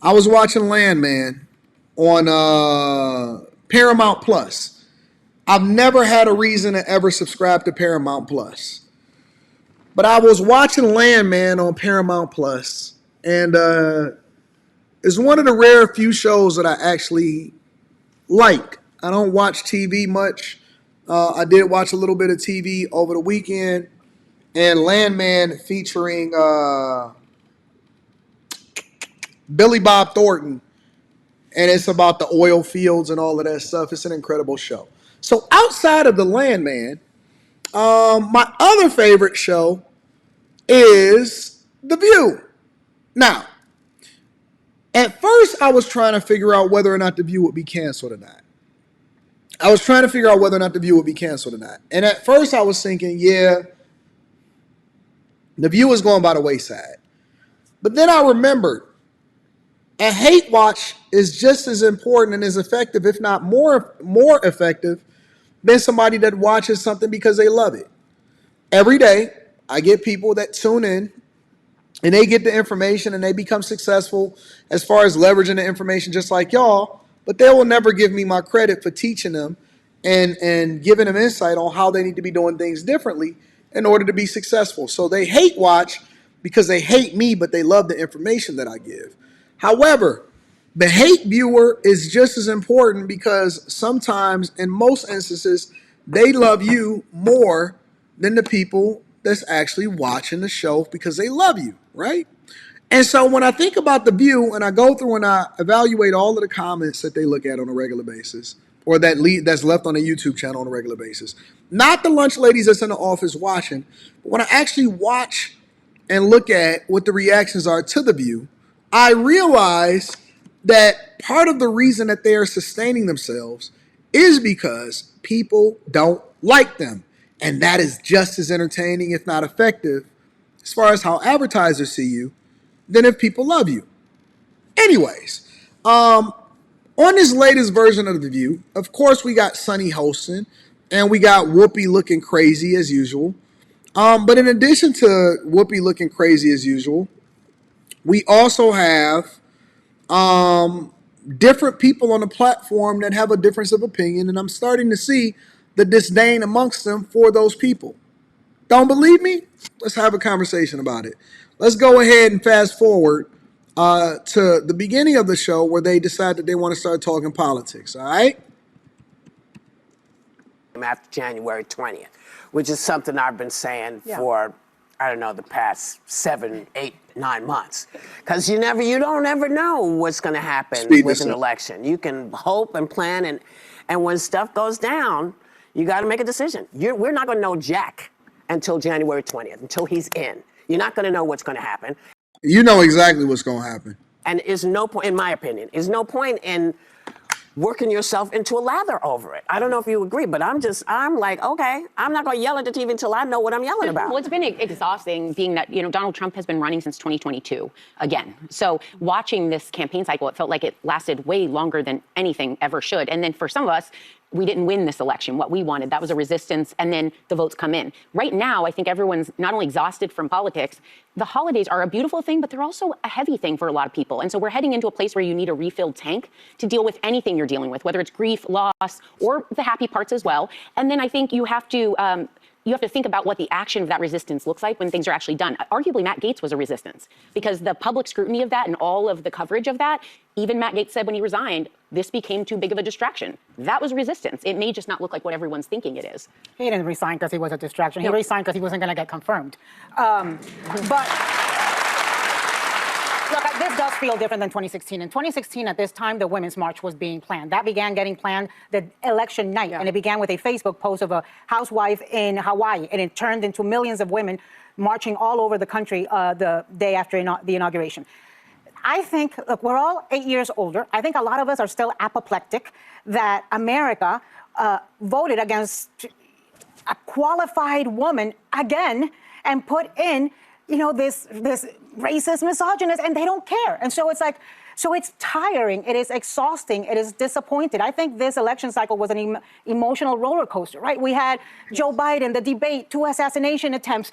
I was watching Landman on Paramount Plus. I've never had a reason to ever subscribe to Paramount Plus. But I was watching Landman on Paramount Plus, and it's one of the rare few shows that I actually like. I don't watch TV much. I did watch a little bit of TV over the weekend, and Landman featuring Billy Bob Thornton, and it's about the oil fields and all of that stuff. It's an incredible show. So outside of the Landman, my other favorite show is The View. Now, at first I was trying to figure out whether or not The View would be canceled or not. And at first I was thinking, yeah, The View is going by the wayside. But then I remembered a hate watch is just as important and as effective, if not more effective, than somebody that watches something because they love it. Every day, I get people that tune in and they get the information and they become successful as far as leveraging the information just like y'all, but they will never give me my credit for teaching them and giving them insight on how they need to be doing things differently in order to be successful. So they hate watch because they hate me, but they love the information that I give. However, the hate viewer is just as important because sometimes, in most instances, they love you more than the people that's actually watching the show because they love you, right? And so when I think about The View and I go through and I evaluate all of the comments that they look at on a regular basis, or that's left on a YouTube channel on a regular basis, not the lunch ladies that's in the office watching, but when I actually watch and look at what the reactions are to The View, I realize that part of the reason that they are sustaining themselves is because people don't like them. And that is just as entertaining, if not effective, as far as how advertisers see you, than if people love you. Anyways, on this latest version of The View, of course, we got Sunny Hostin, and we got Whoopi looking crazy as usual. But in addition to Whoopi looking crazy as usual, we also have different people on the platform that have a difference of opinion, and I'm starting to see the disdain amongst them for those people. Don't believe me? Let's have a conversation about it. Let's go ahead and fast forward to the beginning of the show where they decide that they want to start talking politics, all right? After January 20th, which is something I've been saying for, I don't know, the past 7, 8, 9 months. Because you don't ever know what's going to happen with an election. You can hope and plan, and when stuff goes down, you got to make a decision. We're not going to know Jack until January 20th, until he's in. You're not going to know what's going to happen. You know exactly what's going to happen. And there's no point, in my opinion, no point in working yourself into a lather over it. I don't know if you agree, but I'm like, okay, I'm not going to yell at the TV until I know what I'm yelling about. Well, it's been exhausting being that, Donald Trump has been running since 2022 again. So watching this campaign cycle, it felt like it lasted way longer than anything ever should. And then for some of us, we didn't win this election. What we wanted, that was a resistance, and then the votes come in. Right now, I think everyone's not only exhausted from politics, the holidays are a beautiful thing, but they're also a heavy thing for a lot of people. And so we're heading into a place where you need a refilled tank to deal with anything you're dealing with, whether it's grief, loss, or the happy parts as well. And then I think you have to think about what the action of that resistance looks like when things are actually done. Arguably, Matt Gaetz was a resistance because the public scrutiny of that and all of the coverage of that, even Matt Gaetz said when he resigned, this became too big of a distraction. That was resistance. It may just not look like what everyone's thinking it is. He didn't resign because he was a distraction. He resigned because he wasn't going to get confirmed. But look, this does feel different than 2016. In 2016, at this time, the Women's March was being planned. That began getting planned the election night, and it began with a Facebook post of a housewife in Hawaii, and it turned into millions of women marching all over the country the day after the inauguration. I think, look, we're all 8 years older. I think a lot of us are still apoplectic that America voted against a qualified woman again and put in, this racist, misogynist, and they don't care. And so it's like, so it's tiring, it is exhausting, it is disappointing. I think this election cycle was an emotional roller coaster, right? We had Joe Biden, the debate, 2 assassination attempts,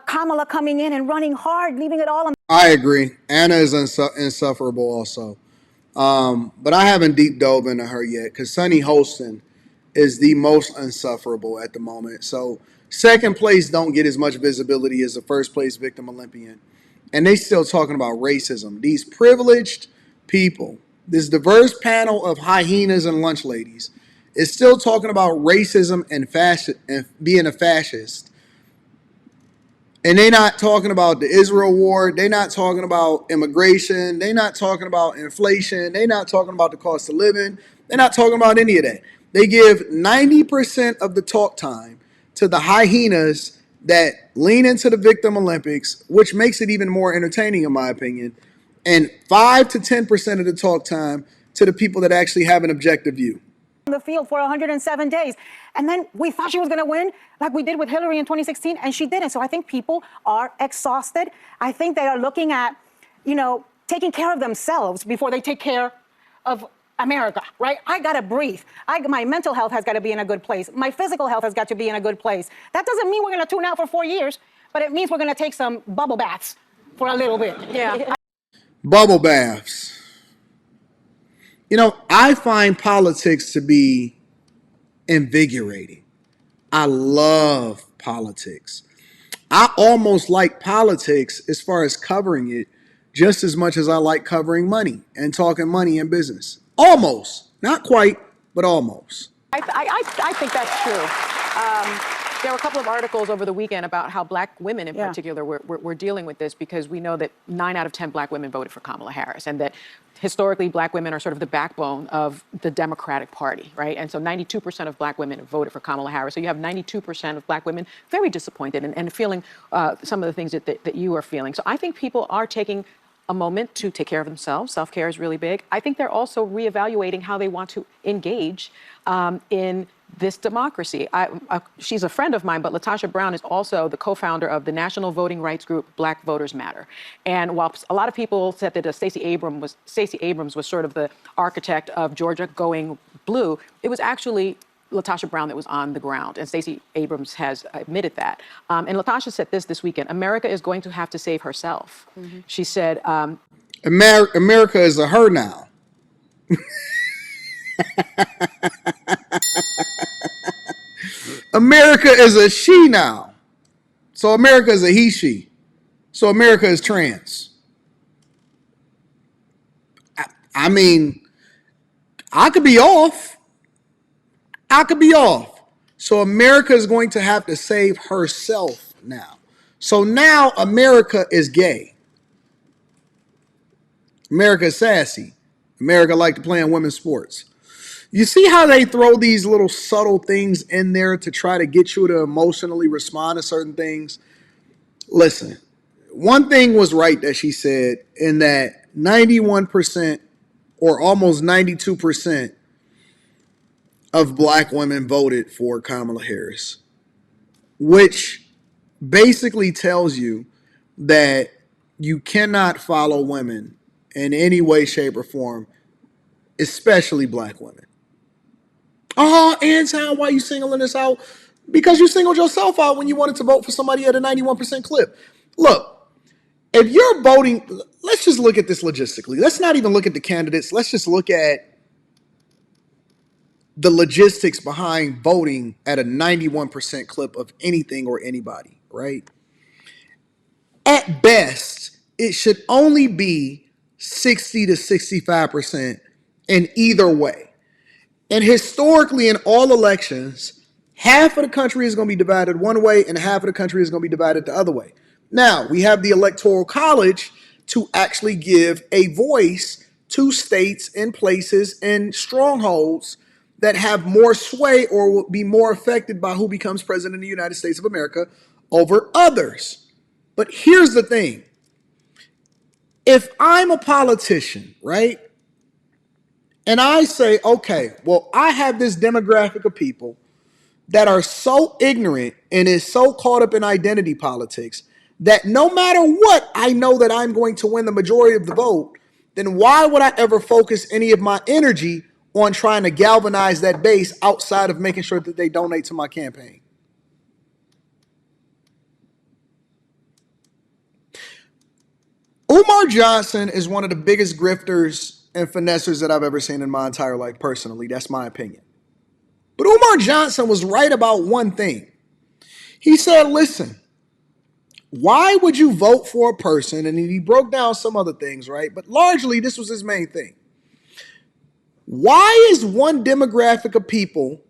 Kamala coming in and running hard, leaving it all on. I agree. Anna is insufferable also. But I haven't deep dove into her yet because Sunny Hostin is the most insufferable at the moment. So second place don't get as much visibility as the first place victim Olympian. And they still talking about racism. These privileged people, this diverse panel of hyenas and lunch ladies, is still talking about racism and being a fascist. And they're not talking about the Israel war. They're not talking about immigration. They're not talking about inflation. They're not talking about the cost of living. They're not talking about any of that. They give 90% of the talk time to the hyenas that lean into the victim Olympics, which makes it even more entertaining, in my opinion, and 5 to 10% of the talk time to the people that actually have an objective view. The field for 107 days. And then we thought she was going to win, like we did with Hillary in 2016, and she didn't. So I think people are exhausted. I think they are looking at, taking care of themselves before they take care of America, right? I got to breathe. My mental health has got to be in a good place. My physical health has got to be in a good place. That doesn't mean we're going to tune out for 4 years, but it means we're going to take some bubble baths for a little bit. Yeah. Bubble baths. I find politics to be invigorating. I love politics. I almost like politics as far as covering it just as much as I like covering money and talking money in business. Almost. Not quite, but almost. I think that's true. There were a couple of articles over the weekend about how black women in particular were dealing with this, because we know that 9 out of 10 black women voted for Kamala Harris, and that historically black women are sort of the backbone of the Democratic Party, right? And so 92% of black women voted for Kamala Harris. So you have 92% of black women very disappointed and feeling some of the things that you are feeling. So I think people are taking a moment to take care of themselves. Self-care is really big. I think they're also reevaluating how they want to engage in this democracy. She's a friend of mine, but Latasha Brown is also the co-founder of the national voting rights group Black Voters Matter. And while a lot of people said that Stacey Abrams was sort of the architect of Georgia going blue, it was actually Latasha Brown that was on the ground, and Stacey Abrams has admitted that. And Latasha said this weekend: America is going to have to save herself. Mm-hmm. She said, America is a her now. America is a she now. So America is a he, she. So America is trans. I mean, I could be off. So America is going to have to save herself now. So now America is gay. America is sassy. America like to play in women's sports. You see how they throw these little subtle things in there to try to get you to emotionally respond to certain things? Listen, one thing was right that she said, in that 91% or almost 92% of black women voted for Kamala Harris, which basically tells you that you cannot follow women in any way, shape, or form, especially black women. Oh, Anton, why are you singling this out? Because you singled yourself out when you wanted to vote for somebody at a 91% clip. Look, if you're voting, let's just look at this logistically. Let's not even look at the candidates. Let's just look at the logistics behind voting at a 91% clip of anything or anybody, right? At best, it should only be 60 to 65% in either way. And historically, in all elections, half of the country is going to be divided one way and half of the country is going to be divided the other way. Now, we have the Electoral College to actually give a voice to states and places and strongholds that have more sway or will be more affected by who becomes president of the United States of America over others. But here's the thing. If I'm a politician, right, and I say, okay, well, I have this demographic of people that are so ignorant and is so caught up in identity politics that no matter what, I know that I'm going to win the majority of the vote, then why would I ever focus any of my energy on trying to galvanize that base outside of making sure that they donate to my campaign? Umar Johnson is one of the biggest grifters and finessers that I've ever seen in my entire life, personally. That's my opinion. But Umar Johnson was right about one thing. He said, listen, why would you vote for a person? And he broke down some other things, right? But largely, this was his main thing. Why is one demographic of people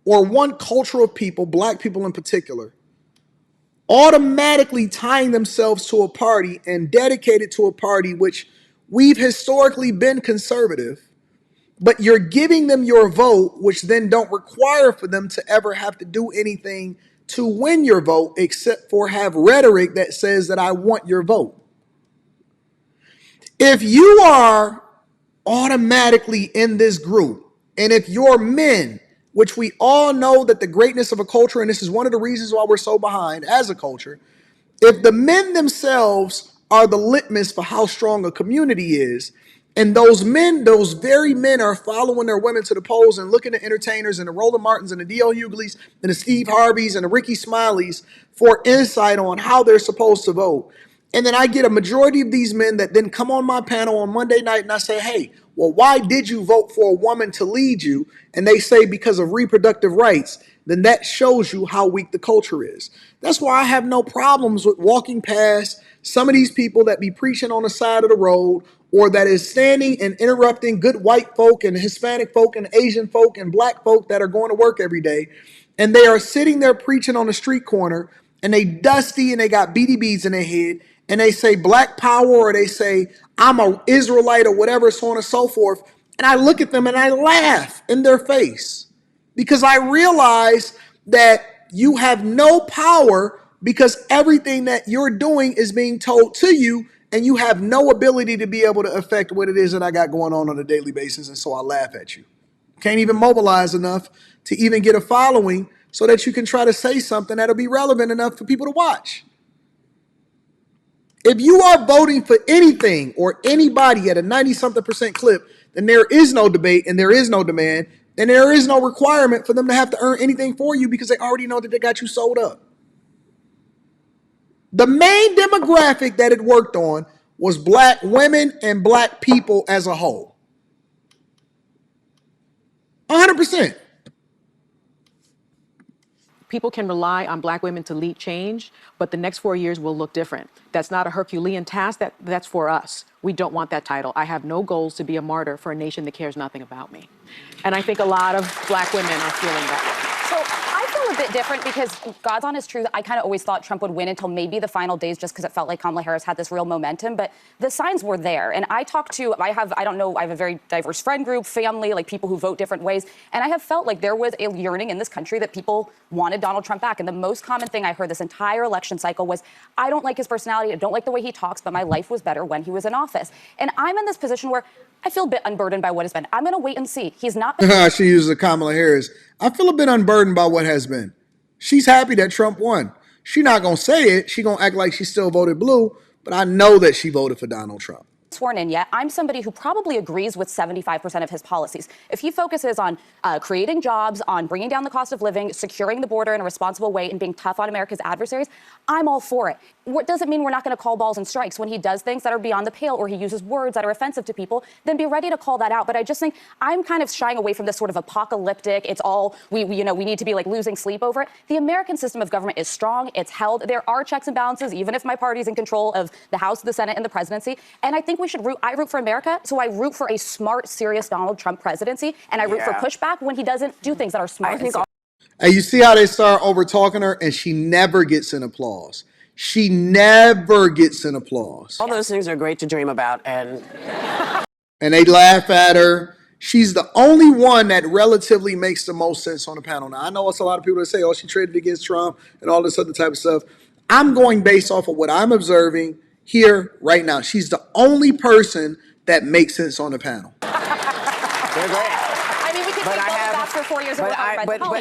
or one culture of people, black people in particular, automatically tying themselves to a party and dedicated to a party which we've historically been conservative, but you're giving them your vote, which then don't require for them to ever have to do anything to win your vote except for have rhetoric that says that I want your vote? If you are automatically in this group, and if you're men, which we all know that the greatness of a culture, and this is one of the reasons why we're so behind as a culture, if the men themselves are the litmus for how strong a community is, and those men, those very men are following their women to the polls and looking at entertainers and the Roland Martins and the D.L. Hughley's and the Steve Harveys and the Ricky Smileys for insight on how they're supposed to vote. And then I get a majority of these men that then come on my panel on Monday night and I say, hey, well, why did you vote for a woman to lead you? And they say because of reproductive rights. Then that shows you how weak the culture is. That's why I have no problems with walking past some of these people that be preaching on the side of the road, or that is standing and interrupting good white folk and Hispanic folk and Asian folk and black folk that are going to work every day. And they are sitting there preaching on the street corner, and they dusty and they got BDBs in their head, and they say black power, or they say I'm a Israelite, or whatever, so on and so forth. And I look at them and I laugh in their face, because I realize that you have no power, because everything that you're doing is being told to you, and you have no ability to be able to affect what it is that I got going on a daily basis. And so I laugh at you. Can't even mobilize enough to even get a following so that you can try to say something that'll be relevant enough for people to watch. If you are voting for anything or anybody at a 90-something% clip, then there is no debate and there is no demand, and there is no requirement for them to have to earn anything for you, because they already know that they got you sold up. The main demographic that it worked on was black women and black people as a whole. 100%. People can rely on black women to lead change, but the next 4 years will look different. That's not a Herculean task. That's for us. We don't want that title. I have no goals to be a martyr for a nation that cares nothing about me. And I think a lot of black women are feeling that way. So I feel a bit different, because God's honest truth, I kind of always thought Trump would win until maybe the final days, just because it felt like Kamala Harris had this real momentum. But the signs were there. And I talked to, I have a very diverse friend group, family, like people who vote different ways. And I have felt like there was a yearning in this country that people wanted Donald Trump back. And the most common thing I heard this entire election cycle was, I don't like his personality, I don't like the way he talks, but my life was better when he was in office. And I'm in this position where I feel a bit unburdened by what has been. I'm going to wait and see. He's not. She uses a Kamala Harris. I feel a bit unburdened by what has been. She's happy that Trump won. She's not going to say it. She's going to act like she still voted blue, but I know that she voted for Donald Trump. Sworn in yet. I'm somebody who probably agrees with 75% of his policies. If he focuses on creating jobs, on bringing down the cost of living, securing the border in a responsible way, and being tough on America's adversaries, I'm all for it. What doesn't mean we're not going to call balls and strikes when he does things that are beyond the pale, or he uses words that are offensive to people. Then be ready to call that out. But I just think I'm kind of shying away from this sort of apocalyptic. It's all we need to be like losing sleep over it. The American system of government is strong. It's held. There are checks and balances, even if my party's in control of the House, the Senate, and the presidency. And I think we should root. I root for America, so I root for a smart, serious Donald Trump presidency, and I root for pushback when he doesn't do things that are smart. And you see how they start over talking her, and she never gets an applause. She never gets an applause. All those things are great to dream about, and they laugh at her. She's the only one that relatively makes the most sense on the panel. Now, I know it's a lot of people that say, oh, she traded against Trump and all this other type of stuff. I'm going based off of what I'm observing here right now. She's the only person that makes sense on the panel. they're great. I mean, we could take that for 4 years and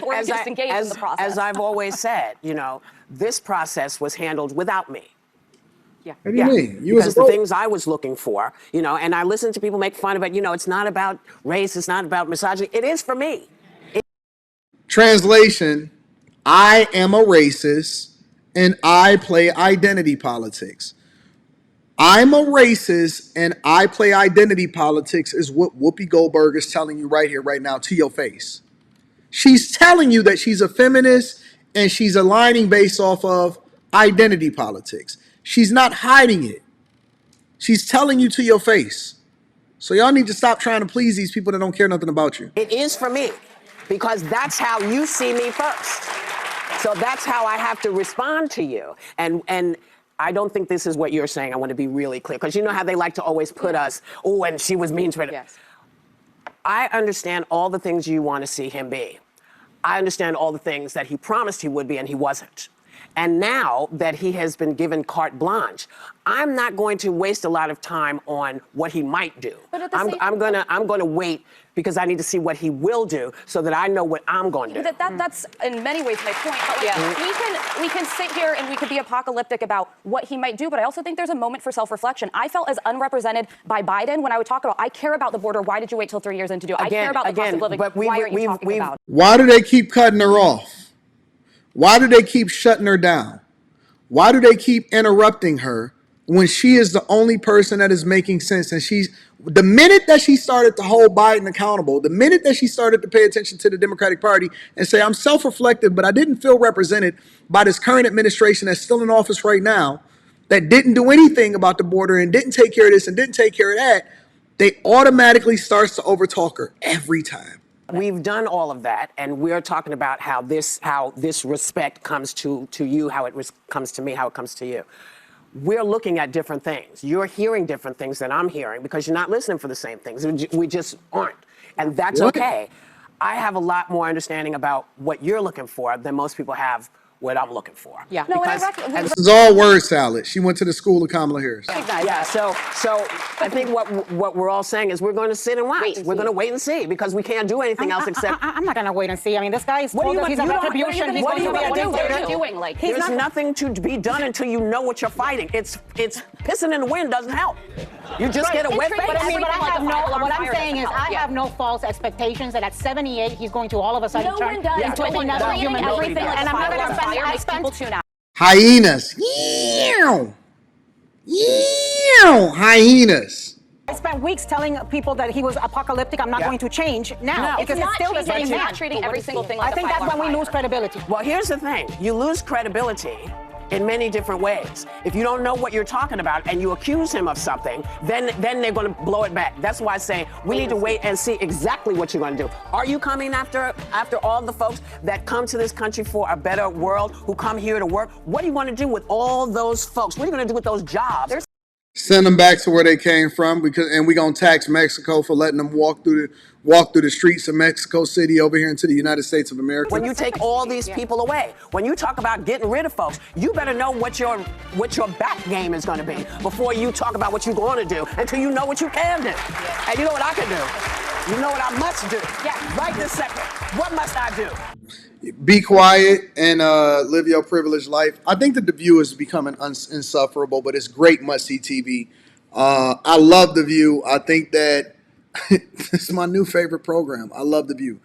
or just engage in the process. As I've always said, this process was handled without me. Yeah. What do you mean? You was Because a the vote. things I was looking for, and I listen to people make fun of it. It's not about race. It's not about misogyny. It is for me. Translation, I am a racist and I play identity politics. I'm a racist and I play identity politics is what Whoopi Goldberg is telling you right here, right now, to your face. She's telling you that she's a feminist and she's aligning based off of identity politics. She's not hiding it. She's telling you to your face. So y'all need to stop trying to please these people that don't care nothing about you. It is for me because that's how you see me first. So that's how I have to respond to you. And I don't think this is what you're saying. I want to be really clear because you know how they like to always put us, oh, and she was mean to her. Yes. I understand all the things you want to see him be. I understand all the things that he promised he would be and he wasn't. And now that he has been given carte blanche, I'm not going to waste a lot of time on what he might do. But at the I'm gonna wait because I need to see what he will do so that I know what I'm going to do. That's in many ways my point. But we can sit here and we could be apocalyptic about what he might do, but I also think there's a moment for self-reflection. I felt as unrepresented by Biden when I would talk about, I care about the border. Why did you wait till 3 years in to do it? I care about the cost of living. But why aren't you talking about it? Why do they keep cutting her off? Why do they keep shutting her down? Why do they keep interrupting her when she is the only person that is making sense? And the minute that she started to hold Biden accountable, the minute that she started to pay attention to the Democratic Party and say, I'm self-reflective, but I didn't feel represented by this current administration that's still in office right now, that didn't do anything about the border and didn't take care of this and didn't take care of that, they automatically starts to overtalk her every time. We've done all of that, and we're talking about how this respect comes to you, how it comes to me, how it comes to you. We're looking at different things. You're hearing different things than I'm hearing because you're not listening for the same things. We just aren't, and that's okay. I have a lot more understanding about what you're looking for than most people have what I'm looking for. Yeah. No, This is all word salad. She went to the school of Kamala Harris. Yeah, so I think what we're all saying is we're going to sit and watch. We're going to wait and see because we can't do anything else except. I'm not going to wait and see. I mean, this guy's told us he's a retribution. He's what going to be a dictator. Like, There's nothing to be done until you know what you're fighting. It's pissing in the wind doesn't help. You just get a wet face. But I mean, what I'm saying is I have no false expectations that at 78 he's going to all of a sudden turn into another human being. And I'm not going to spend Hyenas. Hyenas. I spent weeks telling people that he was apocalyptic. I'm not going to change now because it's still the same man. Treating every single thing like I think that's when we lose credibility. Well, here's the thing. You lose credibility in many different ways. If you don't know what you're talking about and you accuse him of something, then they're going to blow it back. That's why I say we need to wait and see exactly what you're going to do. Are you coming after all the folks that come to this country for a better world, who come here to work? What are you going to do with all those folks? What are you going to do with those jobs? Send them back to where they came from and we're going to tax Mexico for letting them walk through the streets of Mexico City over here into the United States of America. When you take all these people away, when you talk about getting rid of folks, you better know what your back game is going to be before you talk about what you're going to do until you know what you can do. And you know what I can do. You know what I must do. Yeah. Right this second. What must I do? Be quiet and live your privileged life. I think that The View is becoming insufferable, but it's great must-see TV. I love The View. I think that it's my new favorite program. I love The View.